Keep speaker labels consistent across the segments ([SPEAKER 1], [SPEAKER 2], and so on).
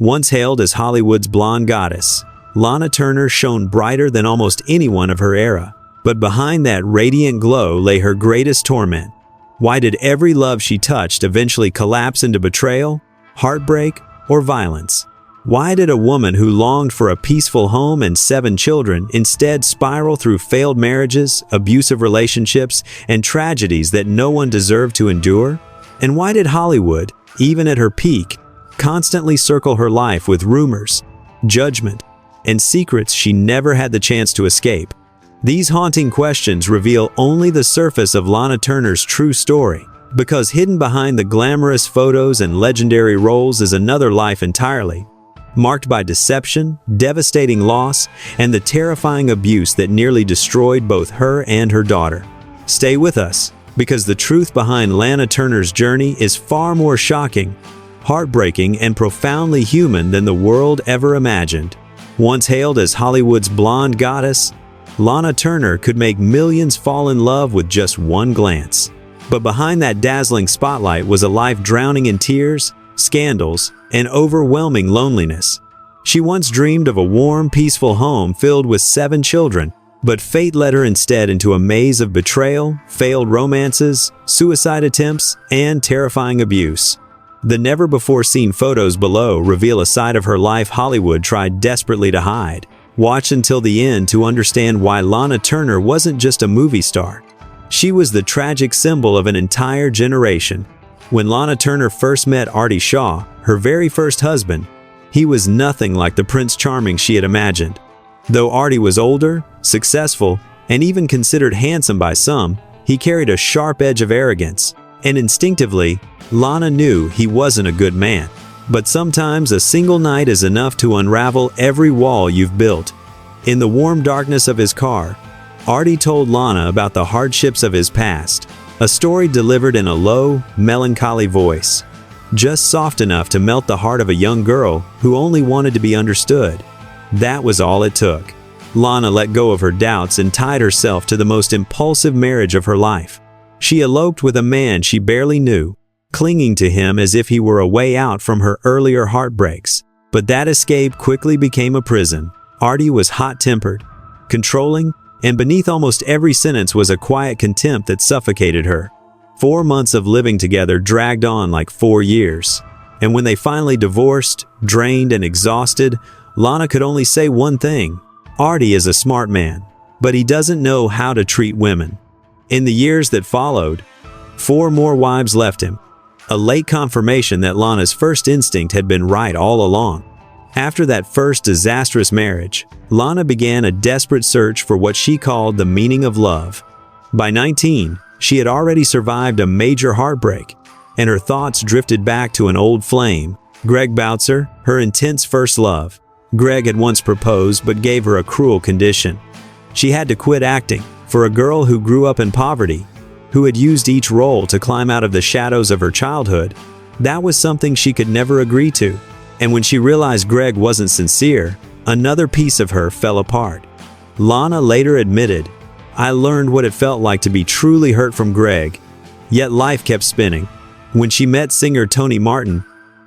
[SPEAKER 1] Once hailed as Hollywood's blonde goddess, Lana Turner shone brighter than almost anyone of her era. But behind that radiant glow lay her greatest torment. Why did every love she touched eventually collapse into betrayal, heartbreak, or violence? Why did a woman who longed for a peaceful home and 7 children instead spiral through failed marriages, abusive relationships, and tragedies that no one deserved to endure? And why did Hollywood, even at her peak, constantly circle her life with rumors, judgment, and secrets she never had the chance to escape? These haunting questions reveal only the surface of Lana Turner's true story, because hidden behind the glamorous photos and legendary roles is another life entirely, marked by deception, devastating loss, and the terrifying abuse that nearly destroyed both her and her daughter. Stay with us, because the truth behind Lana Turner's journey is far more shocking, heartbreaking, and profoundly human than the world ever imagined. Once hailed as Hollywood's blonde goddess, Lana Turner could make millions fall in love with just one glance. But behind that dazzling spotlight was a life drowning in tears, scandals, and overwhelming loneliness. She once dreamed of a warm, peaceful home filled with 7 children, but fate led her instead into a maze of betrayal, failed romances, suicide attempts, and terrifying abuse. The never-before-seen photos below reveal a side of her life Hollywood tried desperately to hide. Watch until the end to understand why Lana Turner wasn't just a movie star. She was the tragic symbol of an entire generation. When Lana Turner first met Artie Shaw, her very first husband, he was nothing like the Prince Charming she had imagined. Though Artie was older, successful, and even considered handsome by some, he carried a sharp edge of arrogance, and instinctively, Lana knew he wasn't a good man. But sometimes a single night is enough to unravel every wall you've built. In the warm darkness of his car, Artie told Lana about the hardships of his past, a story delivered in a low, melancholy voice, just soft enough to melt the heart of a young girl who only wanted to be understood. That was all it took. Lana let go of her doubts and tied herself to the most impulsive marriage of her life. She eloped with a man she barely knew, clinging to him as if he were a way out from her earlier heartbreaks. But that escape quickly became a prison. Artie was hot-tempered, controlling, and beneath almost every sentence was a quiet contempt that suffocated her. 4 months of living together dragged on like 4 years. And when they finally divorced, drained and exhausted, Lana could only say one thing: Artie is a smart man, but he doesn't know how to treat women. In the years that followed, 4 more wives left him, a late confirmation that Lana's first instinct had been right all along. After that first disastrous marriage, Lana began a desperate search for what she called the meaning of love. By 19, she had already survived a major heartbreak, and her thoughts drifted back to an old flame, Greg Boutzer, her intense first love. Greg had once proposed but gave her a cruel condition. She had to quit acting. For a girl who grew up in poverty, who had used each role to climb out of the shadows of her childhood, that was something she could never agree to. And when she realized Greg wasn't sincere, another piece of her fell apart. Lana later admitted, "I learned what it felt like to be truly hurt from Greg." Yet life kept spinning. When she met singer Tony Martin,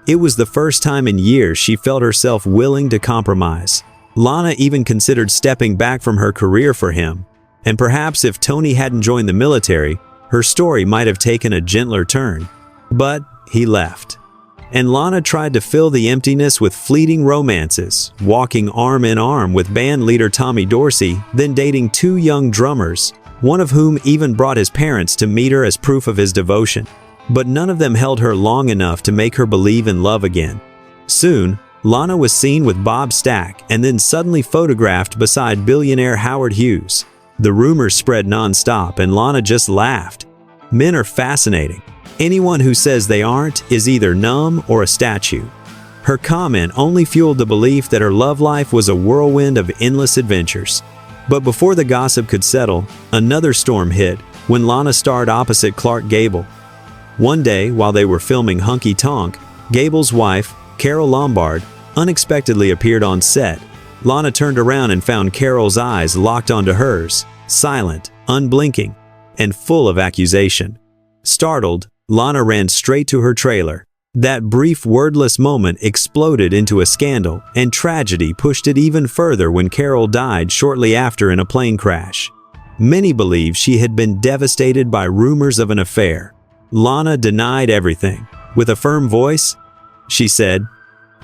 [SPEAKER 1] it was the first time in years she felt herself willing to compromise. Lana even considered stepping back from her career for him. And perhaps if Tony hadn't joined the military, her story might have taken a gentler turn. But he left. And Lana tried to fill the emptiness with fleeting romances, walking arm in arm with band leader Tommy Dorsey, then dating 2 young drummers, one of whom even brought his parents to meet her as proof of his devotion. But none of them held her long enough to make her believe in love again. Soon, Lana was seen with Bob Stack and then suddenly photographed beside billionaire Howard Hughes. The rumors spread non-stop and Lana just laughed. Men are fascinating. Anyone who says they aren't is either numb or a statue. Her comment only fueled the belief that her love life was a whirlwind of endless adventures. But before the gossip could settle, another storm hit when Lana starred opposite Clark Gable. One day, while they were filming Hunky Tonk, Gable's wife, Carol Lombard, unexpectedly appeared on set. Lana turned around and found Carol's eyes locked onto hers, silent, unblinking, and full of accusation. Startled, Lana ran straight to her trailer. That brief wordless moment exploded into a scandal, and tragedy pushed it even further when Carol died shortly after in a plane crash. Many believe she had been devastated by rumors of an affair. Lana denied everything. With a firm voice, she said,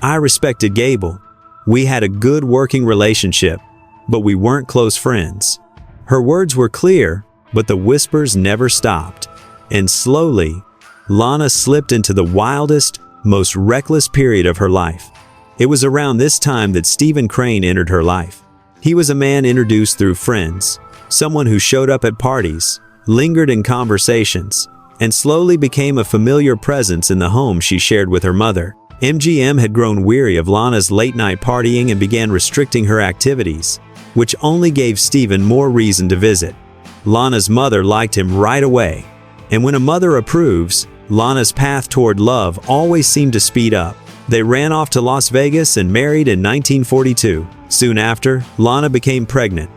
[SPEAKER 1] "I respected Gable. We had a good working relationship, but we weren't close friends." Her words were clear, but the whispers never stopped. And slowly, Lana slipped into the wildest, most reckless period of her life. It was around this time that Stephen Crane entered her life. He was a man introduced through friends, someone who showed up at parties, lingered in conversations, and slowly became a familiar presence in the home she shared with her mother. MGM had grown weary of Lana's late-night partying and began restricting her activities, which only gave Stephen more reason to visit. Lana's mother liked him right away, and when a mother approves, Lana's path toward love always seemed to speed up. They ran off to Las Vegas and married in 1942. Soon after, Lana became pregnant,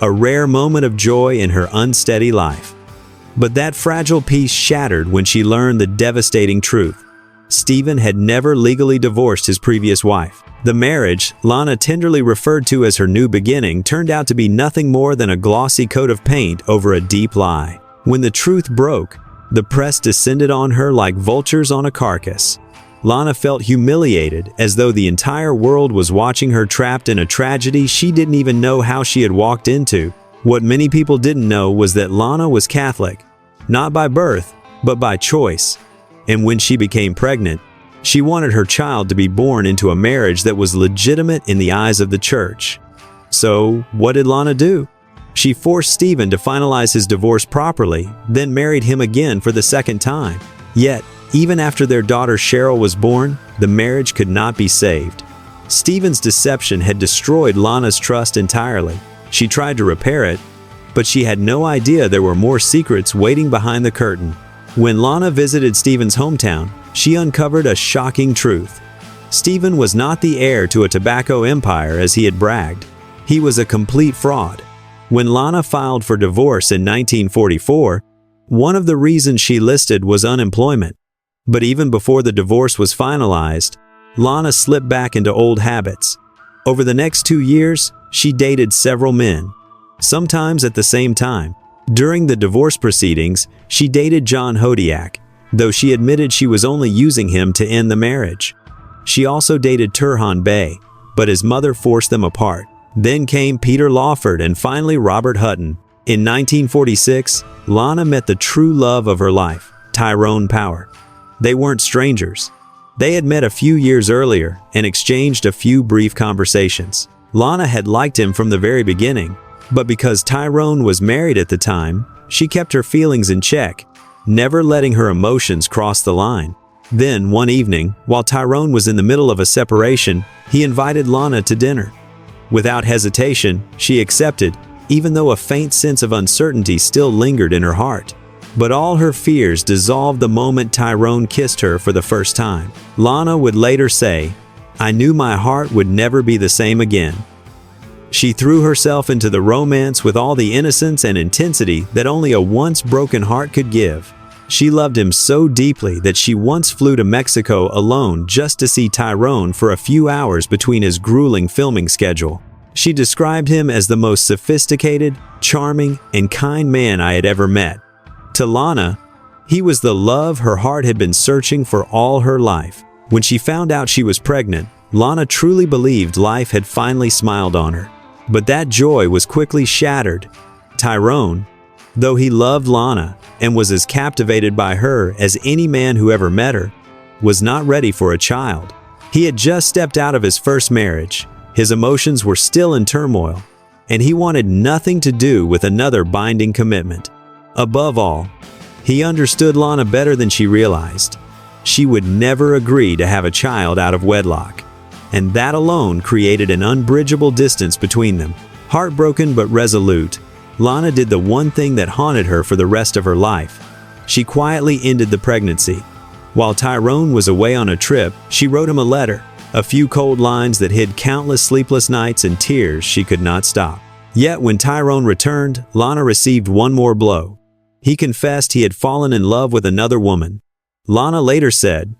[SPEAKER 1] a rare moment of joy in her unsteady life. But that fragile peace shattered when she learned the devastating truth. Stephen had never legally divorced his previous wife. The marriage, Lana tenderly referred to as her new beginning, turned out to be nothing more than a glossy coat of paint over a deep lie. When the truth broke, the press descended on her like vultures on a carcass. Lana felt humiliated, as though the entire world was watching her trapped in a tragedy she didn't even know how she had walked into. What many people didn't know was that Lana was Catholic, not by birth, but by choice. And when she became pregnant, she wanted her child to be born into a marriage that was legitimate in the eyes of the church. So, what did Lana do? She forced Stephen to finalize his divorce properly, then married him again for the second time. Yet, even after their daughter Cheryl was born, the marriage could not be saved. Stephen's deception had destroyed Lana's trust entirely. She tried to repair it, but she had no idea there were more secrets waiting behind the curtain. When Lana visited Stephen's hometown, she uncovered a shocking truth. Stephen was not the heir to a tobacco empire as he had bragged. He was a complete fraud. When Lana filed for divorce in 1944, one of the reasons she listed was unemployment. But even before the divorce was finalized, Lana slipped back into old habits. Over the next 2 years, she dated several men, sometimes at the same time. During the divorce proceedings, she dated John Hodiak, though she admitted she was only using him to end the marriage. She also dated Turhan Bey, but his mother forced them apart. Then came Peter Lawford and finally Robert Hutton. In 1946, Lana met the true love of her life, Tyrone Power. They weren't strangers. They had met a few years earlier and exchanged a few brief conversations. Lana had liked him from the very beginning, but because Tyrone was married at the time, she kept her feelings in check, never letting her emotions cross the line. Then, one evening, while Tyrone was in the middle of a separation, he invited Lana to dinner. Without hesitation, she accepted, even though a faint sense of uncertainty still lingered in her heart. But all her fears dissolved the moment Tyrone kissed her for the first time. Lana would later say, "I knew my heart would never be the same again." She threw herself into the romance with all the innocence and intensity that only a once broken heart could give. She loved him so deeply that she once flew to Mexico alone just to see Tyrone for a few hours between his grueling filming schedule. She described him as the most sophisticated, charming, and kind man I had ever met. To Lana, he was the love her heart had been searching for all her life. When she found out she was pregnant, Lana truly believed life had finally smiled on her. But that joy was quickly shattered. Tyrone, though he loved Lana and was as captivated by her as any man who ever met her, was not ready for a child. He had just stepped out of his first marriage. His emotions were still in turmoil, and he wanted nothing to do with another binding commitment. Above all, he understood Lana better than she realized. She would never agree to have a child out of wedlock, and that alone created an unbridgeable distance between them. Heartbroken but resolute, Lana did the one thing that haunted her for the rest of her life. She quietly ended the pregnancy. While Tyrone was away on a trip, she wrote him a letter, a few cold lines that hid countless sleepless nights and tears she could not stop. Yet when Tyrone returned, Lana received one more blow. He confessed he had fallen in love with another woman. Lana later said,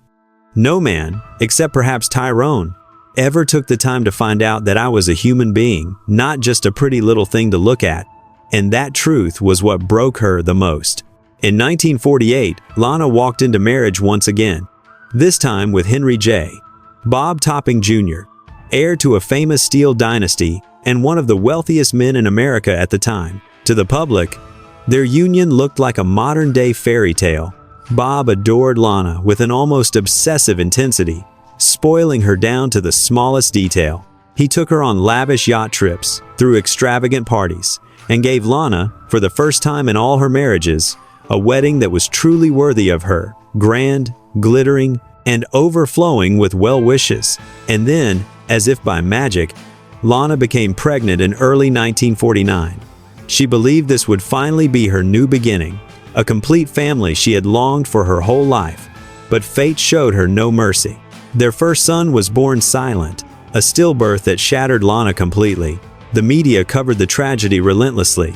[SPEAKER 1] No man, except perhaps Tyrone, ever took the time to find out that I was a human being, not just a pretty little thing to look at. And that truth was what broke her the most. In 1948, Lana walked into marriage once again, this time with Henry J. Bob Topping Jr., heir to a famous steel dynasty and one of the wealthiest men in America at the time. To the public, their union looked like a modern-day fairy tale. Bob adored Lana with an almost obsessive intensity, spoiling her down to the smallest detail. He took her on lavish yacht trips, threw extravagant parties, and gave Lana, for the first time in all her marriages, a wedding that was truly worthy of her, grand, glittering, and overflowing with well wishes. And then, as if by magic, Lana became pregnant in early 1949. She believed this would finally be her new beginning, a complete family she had longed for her whole life. But fate showed her no mercy. Their first son was born silent, a stillbirth that shattered Lana completely. The media covered the tragedy relentlessly.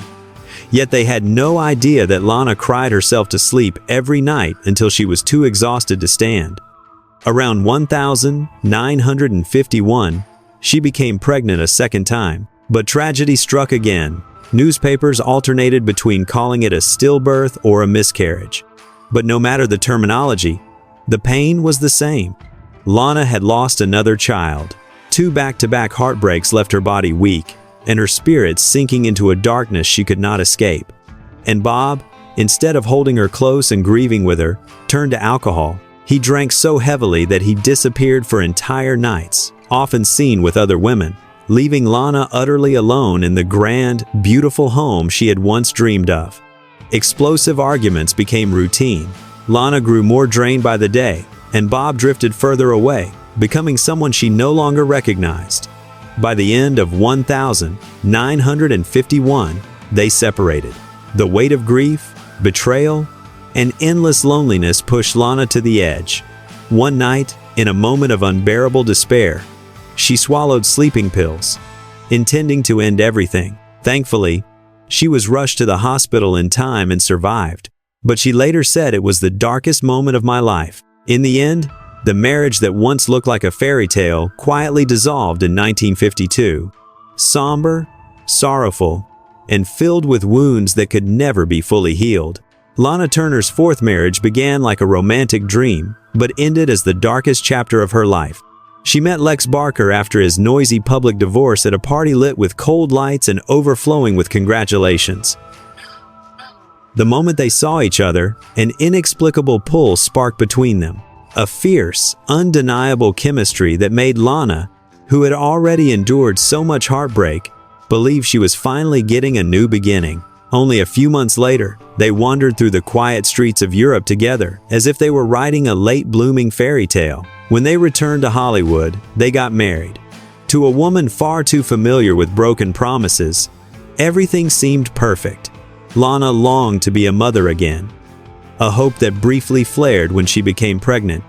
[SPEAKER 1] Yet they had no idea that Lana cried herself to sleep every night until she was too exhausted to stand. Around 1951, she became pregnant a second time, but tragedy struck again. Newspapers alternated between calling it a stillbirth or a miscarriage. But no matter the terminology, the pain was the same. Lana had lost another child. 2 back-to-back heartbreaks left her body weak, and her spirit sinking into a darkness she could not escape. And Bob, instead of holding her close and grieving with her, turned to alcohol. He drank so heavily that he disappeared for entire nights, often seen with other women, leaving Lana utterly alone in the grand, beautiful home she had once dreamed of. Explosive arguments became routine. Lana grew more drained by the day, and Bob drifted further away, becoming someone she no longer recognized. By the end of 1951, they separated. The weight of grief, betrayal, and endless loneliness pushed Lana to the edge. One night, in a moment of unbearable despair, she swallowed sleeping pills, intending to end everything. Thankfully, she was rushed to the hospital in time and survived. But she later said, "It was the darkest moment of my life." In the end, the marriage that once looked like a fairy tale quietly dissolved in 1952. Somber, sorrowful, and filled with wounds that could never be fully healed. Lana Turner's fourth marriage began like a romantic dream, but ended as the darkest chapter of her life. She met Lex Barker after his noisy public divorce at a party lit with cold lights and overflowing with congratulations. The moment they saw each other, an inexplicable pull sparked between them. A fierce, undeniable chemistry that made Lana, who had already endured so much heartbreak, believe she was finally getting a new beginning. Only a few months later, they wandered through the quiet streets of Europe together, as if they were writing a late-blooming fairy tale. When they returned to Hollywood, they got married. To a woman far too familiar with broken promises, everything seemed perfect. Lana longed to be a mother again, a hope that briefly flared when she became pregnant,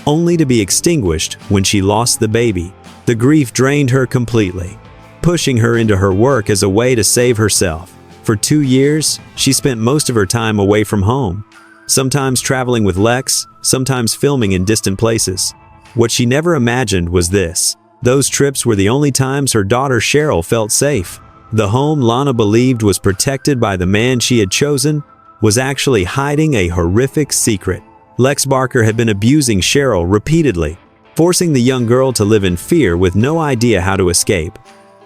[SPEAKER 1] only to be extinguished when she lost the baby. The grief drained her completely, pushing her into her work as a way to save herself. For 2 years, she spent most of her time away from home, sometimes traveling with Lex, sometimes filming in distant places. What she never imagined was this: those trips were the only times her daughter Cheryl felt safe. The home Lana believed was protected by the man she had chosen was actually hiding a horrific secret. Lex Barker had been abusing Cheryl repeatedly, forcing the young girl to live in fear with no idea how to escape.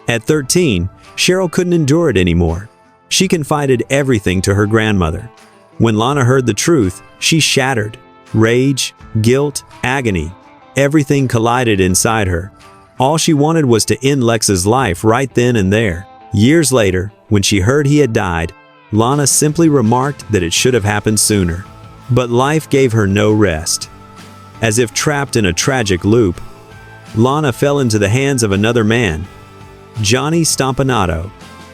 [SPEAKER 1] At 13, Cheryl couldn't endure it anymore. She confided everything to her grandmother. When Lana heard the truth, she shattered. Rage, guilt, agony, everything collided inside her. All she wanted was to end Lex's life right then and there. Years later, when she heard he had died, Lana simply remarked that it should have happened sooner. But life gave her no rest. As if trapped in a tragic loop, Lana fell into the hands of another man, Johnny Stompanato.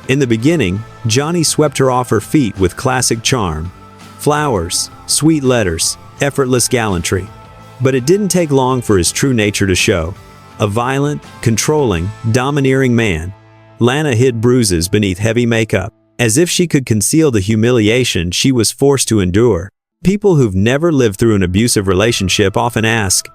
[SPEAKER 1] In the beginning, Johnny swept her off her feet with classic charm. Flowers, sweet letters, effortless gallantry. But it didn't take long for his true nature to show. A violent, controlling, domineering man, Lana hid bruises beneath heavy makeup, as if she could conceal the humiliation she was forced to endure. People who've never lived through an abusive relationship often ask,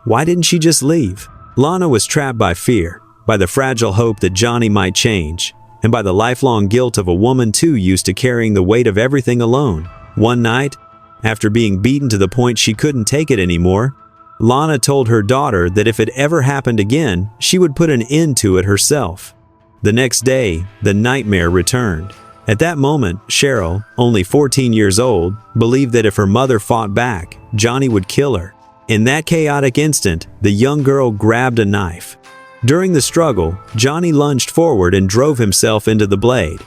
[SPEAKER 1] Why didn't she just leave? Lana was trapped by fear, by the fragile hope that Johnny might change, and by the lifelong guilt of a woman too used to carrying the weight of everything alone. One night, after being beaten to the point she couldn't take it anymore, Lana told her daughter that if it ever happened again, she would put an end to it herself. The next day, the nightmare returned. At that moment, Cheryl, only 14 years old, believed that if her mother fought back, Johnny would kill her. In that chaotic instant, the young girl grabbed a knife. During the struggle, Johnny lunged forward and drove himself into the blade.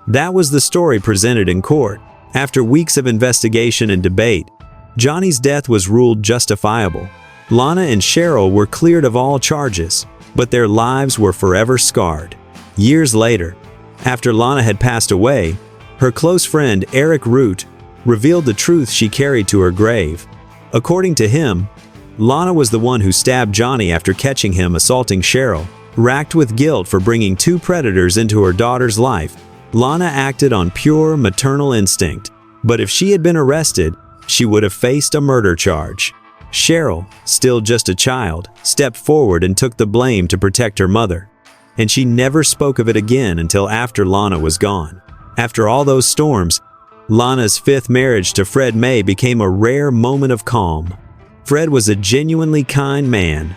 [SPEAKER 1] That was the story presented in court. After weeks of investigation and debate, Johnny's death was ruled justifiable. Lana and Cheryl were cleared of all charges, but their lives were forever scarred. Years later, after Lana had passed away, her close friend Eric Root revealed the truth she carried to her grave. According to him, Lana was the one who stabbed Johnny after catching him assaulting Cheryl. Racked with guilt for bringing two predators into her daughter's life, Lana acted on pure maternal instinct. But if she had been arrested, she would have faced a murder charge. Cheryl, still just a child, stepped forward and took the blame to protect her mother. And she never spoke of it again until after Lana was gone. After all those storms, Lana's fifth marriage to Fred May became a rare moment of calm. Fred was a genuinely kind man,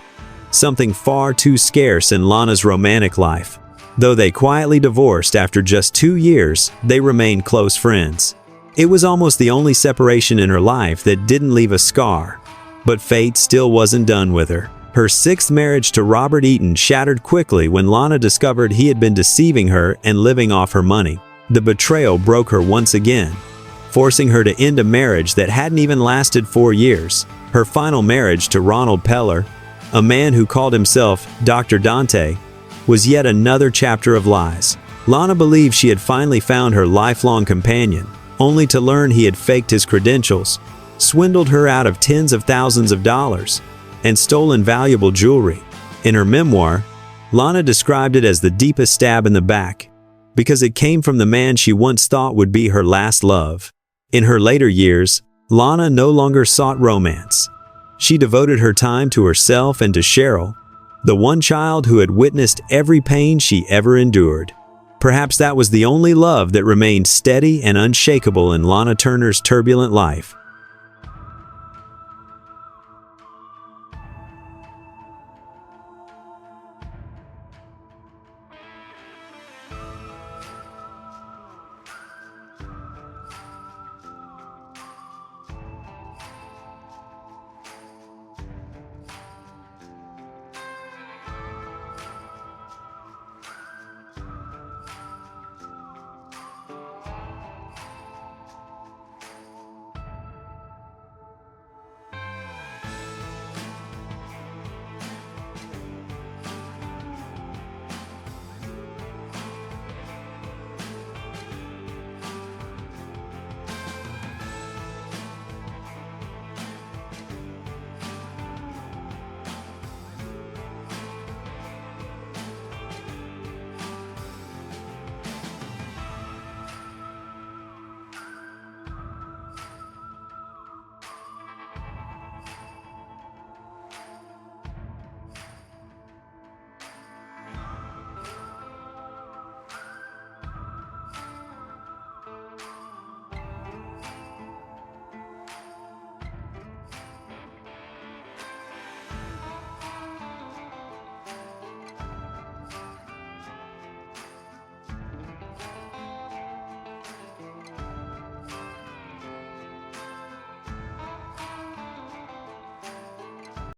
[SPEAKER 1] something far too scarce in Lana's romantic life. Though they quietly divorced after just 2 years, they remained close friends. It was almost the only separation in her life that didn't leave a scar. But fate still wasn't done with her. Her sixth marriage to Robert Eaton shattered quickly when Lana discovered he had been deceiving her and living off her money. The betrayal broke her once again, forcing her to end a marriage that hadn't even lasted 4 years. Her final marriage to Ronald Peller, a man who called himself Dr. Dante, was yet another chapter of lies. Lana believed she had finally found her lifelong companion, only to learn he had faked his credentials, swindled her out of tens of thousands of dollars, and stolen valuable jewelry. In her memoir, Lana described it as the deepest stab in the back, because it came from the man she once thought would be her last love. In her later years, Lana no longer sought romance. She devoted her time to herself and to Cheryl, the one child who had witnessed every pain she ever endured. Perhaps that was the only love that remained steady and unshakable in Lana Turner's turbulent life.